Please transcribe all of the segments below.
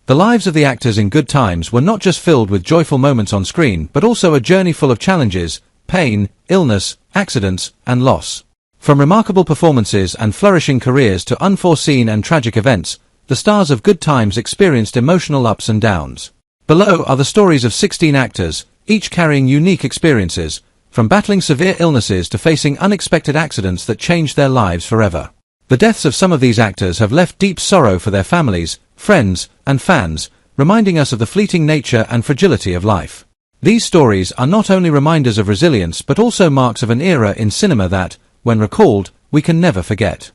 The lives of the actors in Good Times were not just filled with joyful moments on screen, but also a journey full of challenges, pain, illness, accidents, and loss. From remarkable performances and flourishing careers to unforeseen and tragic events, the stars of Good Times experienced emotional ups and downs. Below are the stories of 16 actors, each carrying unique experiences, from battling severe illnesses to facing unexpected accidents that changed their lives forever. The deaths of some of these actors have left deep sorrow for their families, friends, and fans, reminding us of the fleeting nature and fragility of life. These stories are not only reminders of resilience but also marks of an era in cinema that, when recalled, we can never forget.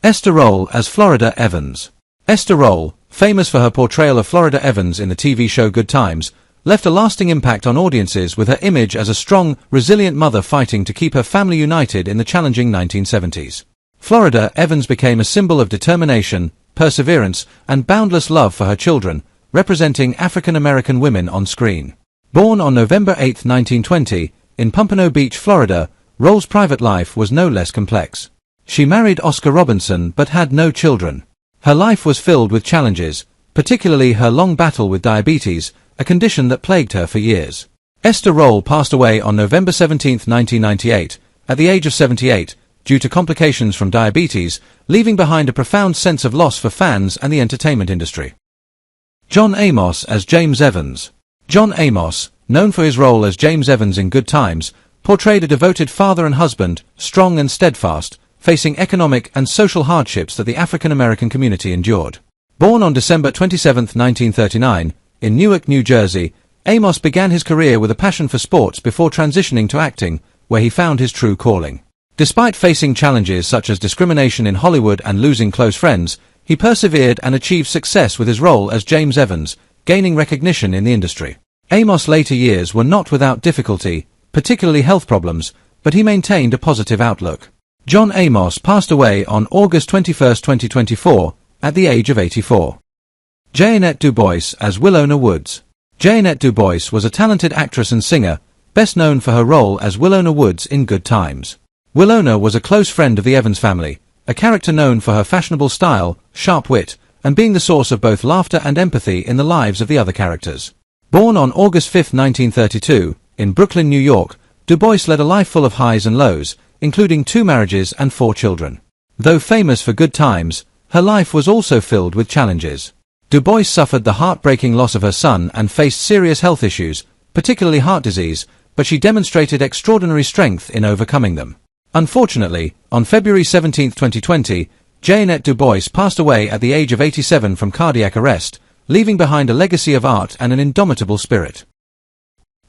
Esther Rolle as Florida Evans. Esther Rolle, famous for her portrayal of Florida Evans in the TV show Good Times, left a lasting impact on audiences with her image as a strong, resilient mother fighting to keep her family united in the challenging 1970s. Florida Evans became a symbol of determination, perseverance, and boundless love for her children, representing African-American women on screen. Born on November 8, 1920, in Pompano Beach, Florida, Rolle's private life was no less complex. She married Oscar Robinson but had no children. Her life was filled with challenges, particularly her long battle with diabetes, a condition that plagued her for years. Esther Rolle passed away on November 17, 1998, at the age of 78, due to complications from diabetes, leaving behind a profound sense of loss for fans and the entertainment industry. John Amos as James Evans. John Amos, known for his role as James Evans in Good Times, portrayed a devoted father and husband, strong and steadfast, facing economic and social hardships that the African-American community endured. Born on December 27, 1939, in Newark, New Jersey, Amos began his career with a passion for sports before transitioning to acting, where he found his true calling. Despite facing challenges such as discrimination in Hollywood and losing close friends, he persevered and achieved success with his role as James Evans, gaining recognition in the industry. Amos' later years were not without difficulty, particularly health problems, but he maintained a positive outlook. John Amos passed away on August 21, 2024, at the age of 84. Jeanette Du Bois as Willona Woods. Jeanette Du Bois was a talented actress and singer, best known for her role as Willona Woods in Good Times. Willona was a close friend of the Evans family, a character known for her fashionable style, sharp wit, and being the source of both laughter and empathy in the lives of the other characters. Born on August 5, 1932, in Brooklyn, New York, Du Bois led a life full of highs and lows, including 2 marriages and 4 children. Though famous for Good Times, her life was also filled with challenges. Du Bois suffered the heartbreaking loss of her son and faced serious health issues, particularly heart disease, but she demonstrated extraordinary strength in overcoming them. Unfortunately, on February 17, 2020, Jeanette Du Bois passed away at the age of 87 from cardiac arrest, leaving behind a legacy of art and an indomitable spirit.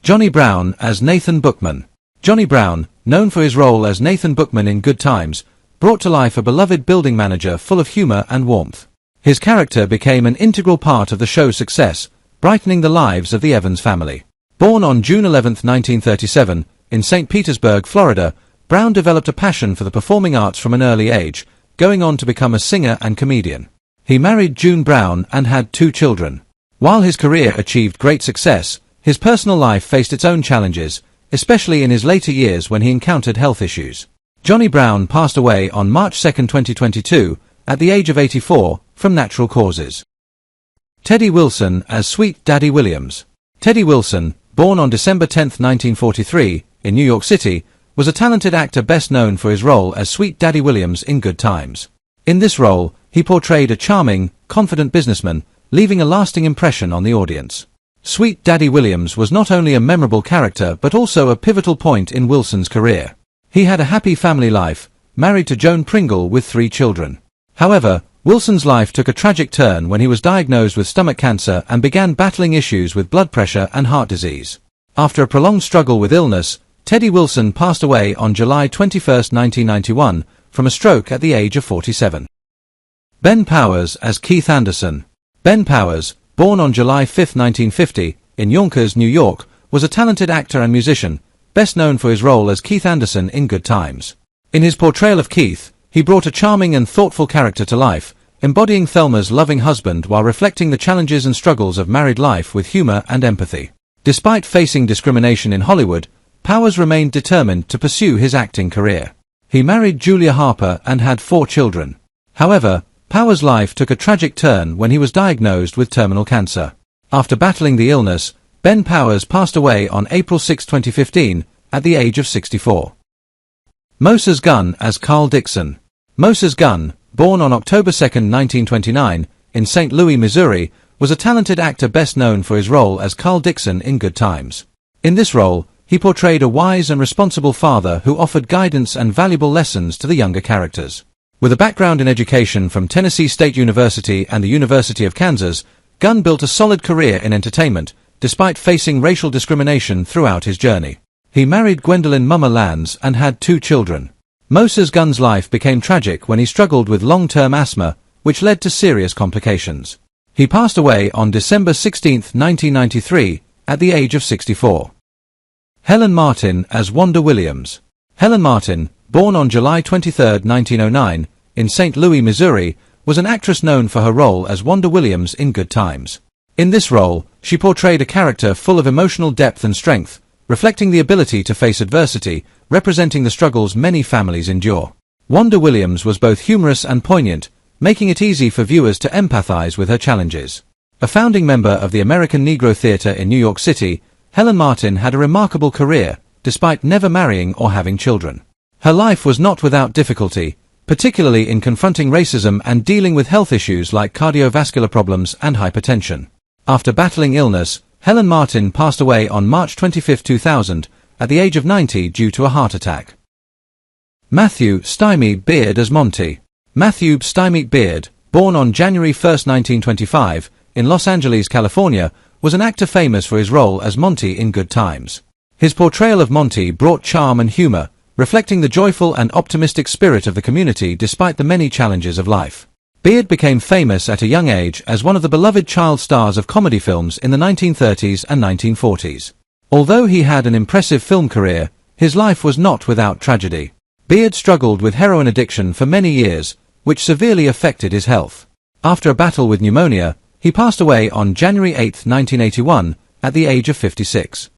Johnny Brown as Nathan Bookman. Johnny Brown, known for his role as Nathan Bookman in Good Times, brought to life a beloved building manager full of humor and warmth. His character became an integral part of the show's success, brightening the lives of the Evans family. Born on June 11, 1937, in St. Petersburg, Florida, Brown developed a passion for the performing arts from an early age, going on to become a singer and comedian. He married June Brown and had 2 children. While his career achieved great success, his personal life faced its own challenges, especially in his later years when he encountered health issues. Johnny Brown passed away on March 2, 2022, at the age of 84, from natural causes. Teddy Wilson as Sweet Daddy Williams. Teddy Wilson, born on December 10, 1943, in New York City, was a talented actor best known for his role as Sweet Daddy Williams in Good Times. In this role, he portrayed a charming, confident businessman, leaving a lasting impression on the audience. Sweet Daddy Williams was not only a memorable character but also a pivotal point in Wilson's career. He had a happy family life, married to Joan Pringle with 3 children. However, Wilson's life took a tragic turn when he was diagnosed with stomach cancer and began battling issues with blood pressure and heart disease. After a prolonged struggle with illness, Teddy Wilson passed away on July 21, 1991, from a stroke at the age of 47. Ben Powers as Keith Anderson. Ben Powers, born on July 5, 1950, in Yonkers, New York, was a talented actor and musician, best known for his role as Keith Anderson in Good Times. In his portrayal of Keith, he brought a charming and thoughtful character to life, embodying Thelma's loving husband while reflecting the challenges and struggles of married life with humor and empathy. Despite facing discrimination in Hollywood, Powers remained determined to pursue his acting career. He married Julia Harper and had 4 children. However, Power's life took a tragic turn when he was diagnosed with terminal cancer. After battling the illness, Ben Powers passed away on April 6, 2015, at the age of 64. Moses Gunn as Carl Dixon. Moses Gunn, born on October 2, 1929, in St. Louis, Missouri, was a talented actor best known for his role as Carl Dixon in Good Times. In this role, he portrayed a wise and responsible father who offered guidance and valuable lessons to the younger characters. With a background in education from Tennessee State University and the University of Kansas, Gunn built a solid career in entertainment, despite facing racial discrimination throughout his journey. He married Gwendolyn Mummer Lands and had 2 children. Moses Gunn's life became tragic when he struggled with long-term asthma, which led to serious complications. He passed away on December 16, 1993, at the age of 64. Helen Martin as Wanda Williams. Helen Martin, born on July 23, 1909, in St. Louis, Missouri, was an actress known for her role as Wanda Williams in Good Times. In this role, she portrayed a character full of emotional depth and strength, reflecting the ability to face adversity, representing the struggles many families endure. Wanda Williams was both humorous and poignant, making it easy for viewers to empathize with her challenges. A founding member of the American Negro Theater in New York City, Helen Martin had a remarkable career, despite never marrying or having children. Her life was not without difficulty, particularly in confronting racism and dealing with health issues like cardiovascular problems and hypertension. After battling illness, Helen Martin passed away on March 25, 2000, at the age of 90 due to a heart attack. Matthew Stymie Beard as Monty. Matthew Stymie Beard, born on January 1, 1925, in Los Angeles, California, was an actor famous for his role as Monty in Good Times. His portrayal of Monty brought charm and humor, reflecting the joyful and optimistic spirit of the community despite the many challenges of life. Beard became famous at a young age as one of the beloved child stars of comedy films in the 1930s and 1940s. Although he had an impressive film career, his life was not without tragedy. Beard struggled with heroin addiction for many years, which severely affected his health. After a battle with pneumonia, he passed away on January 8, 1981, at the age of 56.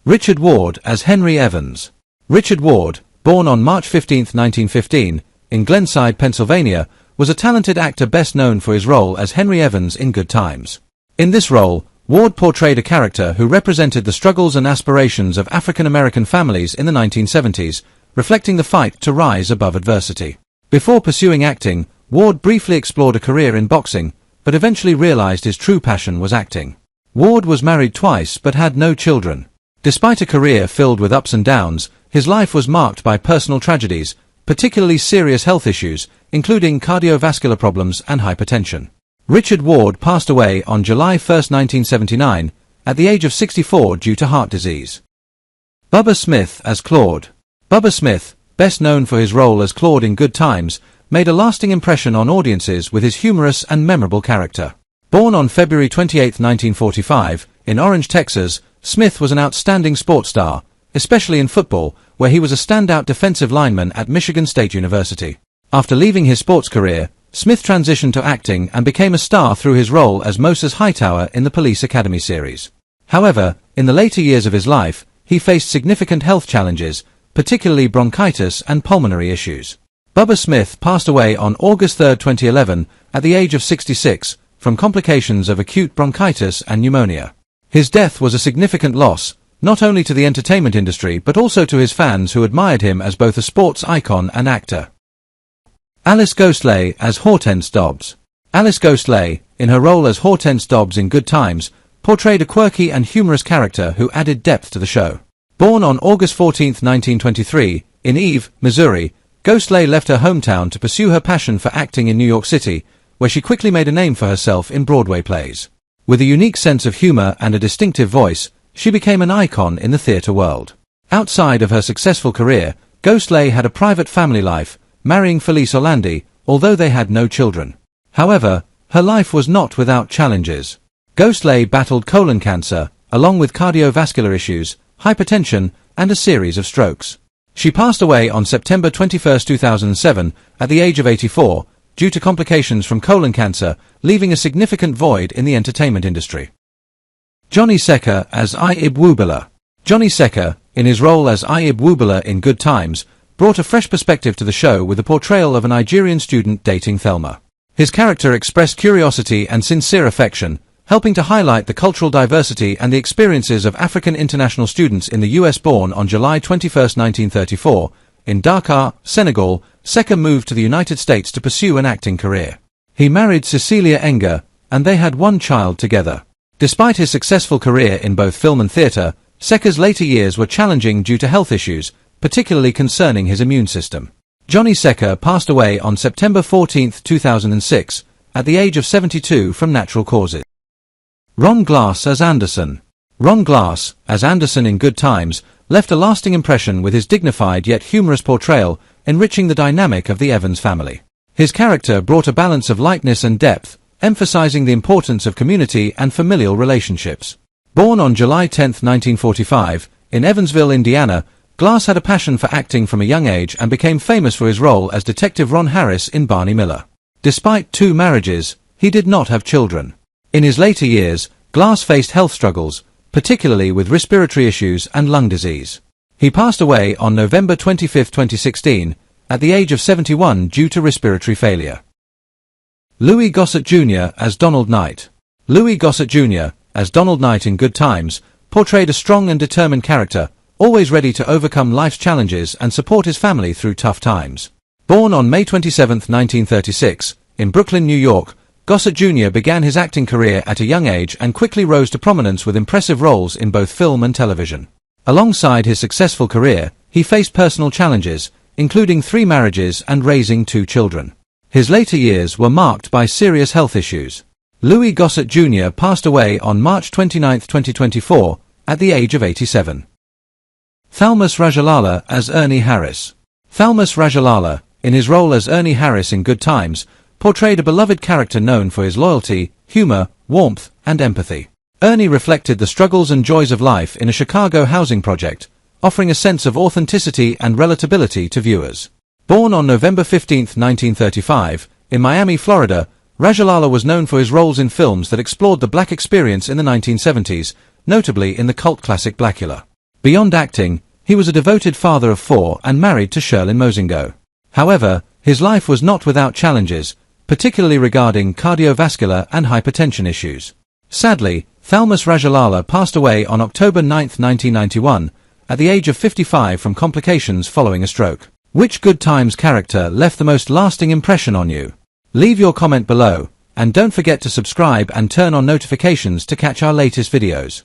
Richard Ward as Henry Evans. Richard Ward, born on March 15, 1915, in Glenside, Pennsylvania, was a talented actor best known for his role as Henry Evans in Good Times. In this role, Ward portrayed a character who represented the struggles and aspirations of African-American families in the 1970s, reflecting the fight to rise above adversity. Before pursuing acting, Ward briefly explored a career in boxing, but eventually realized his true passion was acting. Ward was married twice but had no children. Despite a career filled with ups and downs, his life was marked by personal tragedies, particularly serious health issues, including cardiovascular problems and hypertension. Richard Ward passed away on July 1, 1979, at the age of 64 due to heart disease. Bubba Smith as Claude. Bubba Smith, best known for his role as Claude in Good Times, made a lasting impression on audiences with his humorous and memorable character. Born on February 28, 1945, in Orange, Texas, Smith was an outstanding sports star, especially in football, where he was a standout defensive lineman at Michigan State University. After leaving his sports career, Smith transitioned to acting and became a star through his role as Moses Hightower in the Police Academy series. However, in the later years of his life, he faced significant health challenges, particularly bronchitis and pulmonary issues. Bubba Smith passed away on August 3, 2011, at the age of 66, from complications of acute bronchitis and pneumonia. His death was a significant loss, not only to the entertainment industry but also to his fans who admired him as both a sports icon and actor. Alice Ghostley as Hortense Dobbs. Alice Ghostley, in her role as Hortense Dobbs in Good Times, portrayed a quirky and humorous character who added depth to the show. Born on August 14, 1923, in Eve, Missouri, Ghostley left her hometown to pursue her passion for acting in New York City, where she quickly made a name for herself in Broadway plays. With a unique sense of humor and a distinctive voice, she became an icon in the theater world. Outside of her successful career, Ghostley had a private family life, marrying Felice Orlandi, although they had no children. However, her life was not without challenges. Ghostley battled colon cancer, along with cardiovascular issues, hypertension, and a series of strokes. She passed away on September 21, 2007, at the age of 84, due to complications from colon cancer, leaving a significant void in the entertainment industry. Johnny Secker as Ib Wubala. Johnny Secker, in his role as Ib Wubala in Good Times, brought a fresh perspective to the show with the portrayal of a Nigerian student dating Thelma. His character expressed curiosity and sincere affection, helping to highlight the cultural diversity and the experiences of African international students in the U.S. Born on July 21, 1934, in Dakar, Senegal, Secka moved to the United States to pursue an acting career. He married Cecilia Enger, and they had one child together. Despite his successful career in both film and theatre, Secka's later years were challenging due to health issues, particularly concerning his immune system. Johnny Secka passed away on September 14, 2006, at the age of 72 from natural causes. Ron Glass as Anderson. Ron Glass, as Anderson in Good Times, left a lasting impression with his dignified yet humorous portrayal, enriching the dynamic of the Evans family. His character brought a balance of lightness and depth, emphasizing the importance of community and familial relationships. Born on July 10, 1945, in Evansville, Indiana, Glass had a passion for acting from a young age and became famous for his role as Detective Ron Harris in Barney Miller. Despite 2 marriages, he did not have children. In his later years, Glass faced health struggles, particularly with respiratory issues and lung disease. He passed away on November 25, 2016, at the age of 71 due to respiratory failure. Louis Gossett Jr. as Donald Knight. Louis Gossett Jr., as Donald Knight in Good Times, portrayed a strong and determined character, always ready to overcome life's challenges and support his family through tough times. Born on May 27, 1936, in Brooklyn, New York, Gossett Jr. began his acting career at a young age and quickly rose to prominence with impressive roles in both film and television. Alongside his successful career, he faced personal challenges, including 3 marriages and raising 2 children. His later years were marked by serious health issues. Louis Gossett Jr. passed away on March 29, 2024, at the age of 87. Thalmus Rajalala as Ernie Harris. Thalmus Rajalala, in his role as Ernie Harris in Good Times, portrayed a beloved character known for his loyalty, humor, warmth, and empathy. Ernie reflected the struggles and joys of life in a Chicago housing project, offering a sense of authenticity and relatability to viewers. Born on November 15, 1935, in Miami, Florida, Rajalala was known for his roles in films that explored the black experience in the 1970s, notably in the cult classic Blackula. Beyond acting, he was a devoted father of 4 and married to Sherlyn Mozingo. However, his life was not without challenges, particularly regarding cardiovascular and hypertension issues. Sadly, Thalmus Rajalala passed away on October 9, 1991, at the age of 55 from complications following a stroke. Which Good Times character left the most lasting impression on you? Leave your comment below, and don't forget to subscribe and turn on notifications to catch our latest videos.